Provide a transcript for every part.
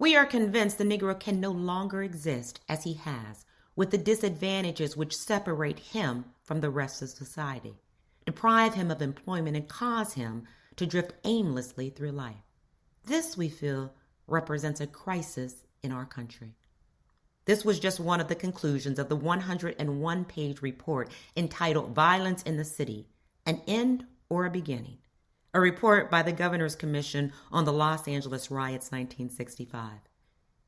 We are convinced the Negro can no longer exist as he has, with the disadvantages which separate him from the rest of society, deprive him of employment, and cause him to drift aimlessly through life. This, we feel, represents a crisis in our country. This was just one of the conclusions of the 101-page report entitled Violence in the City, An End or a Beginning, a report by the Governor's Commission on the Los Angeles Riots 1965.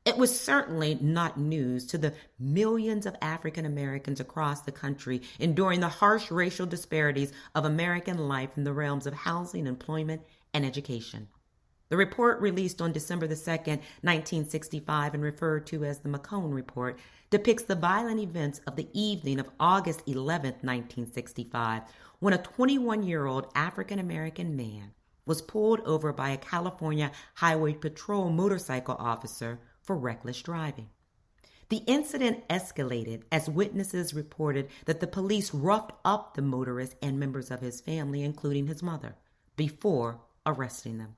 It was certainly not news to the millions of African Americans across the country enduring the harsh racial disparities of American life in the realms of housing, employment, and education. The report, released on December 2nd, 1965, and referred to as the McCone Report, depicts the violent events of the evening of August 11th, 1965, when a 21-year-old African-American man was pulled over by a California Highway Patrol motorcycle officer for reckless driving. The incident escalated as witnesses reported that the police roughed up the motorist and members of his family, including his mother, before arresting them.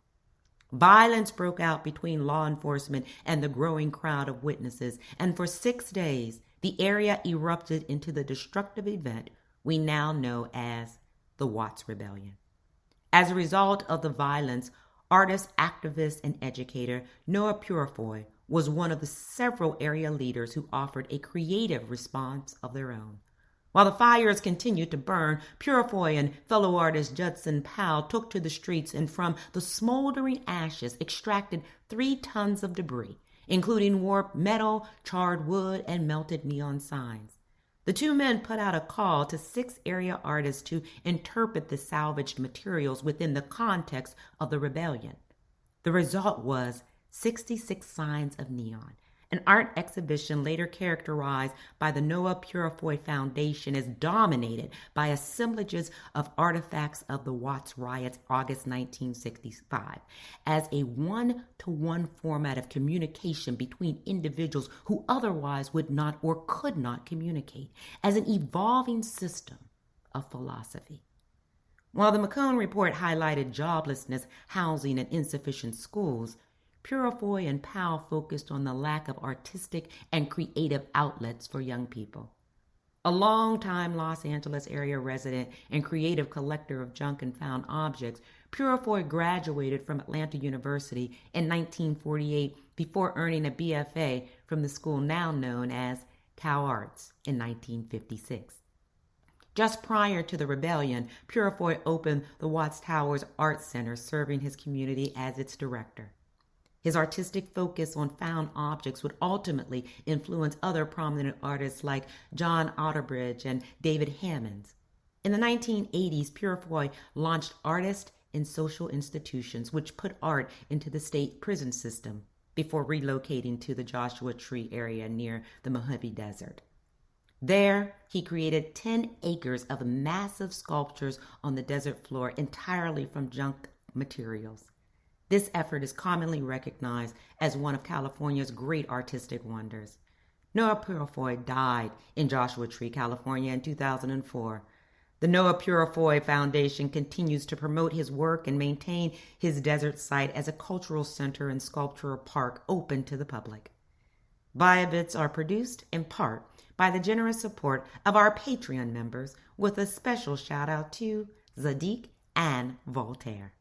Violence broke out between law enforcement and the growing crowd of witnesses, and for 6 days, the area erupted into the destructive event we now know as the Watts Rebellion. As a result of the violence, artist, activist, and educator Noah Purifoy was one of the several area leaders who offered a creative response of their own. While the fires continued to burn, Purifoy and fellow artist Judson Powell took to the streets and from the smoldering ashes extracted 3 tons of debris, including warped metal, charred wood, and melted neon signs. The 2 men put out a call to 6 area artists to interpret the salvaged materials within the context of the rebellion. The result was 66 signs of neon, an art exhibition later characterized by the Noah Purifoy Foundation as dominated by assemblages of artifacts of the Watts riots August 1965 as a one-to-one format of communication between individuals who otherwise would not or could not communicate, as an evolving system of philosophy. While the McCone Report highlighted joblessness, housing, and insufficient schools, Purifoy and Powell focused on the lack of artistic and creative outlets for young people. A longtime Los Angeles area resident and creative collector of junk and found objects, Purifoy graduated from Atlanta University in 1948 before earning a BFA from the school now known as Cal Arts in 1956. Just prior to the rebellion, Purifoy opened the Watts Towers Art Center, serving his community as its director. His artistic focus on found objects would ultimately influence other prominent artists like John Otterbridge and David Hammons. In the 1980s, Purifoy launched Artists in Social Institutions, which put art into the state prison system before relocating to the Joshua Tree area near the Mojave Desert. There, he created 10 acres of massive sculptures on the desert floor entirely from junk materials. This effort is commonly recognized as one of California's great artistic wonders. Noah Purifoy died in Joshua Tree, California in 2004. The Noah Purifoy Foundation continues to promote his work and maintain his desert site as a cultural center and sculptural park open to the public. BAIA Bits are produced in part by the generous support of our Patreon members, with a special shout out to Zadik and Voltaire.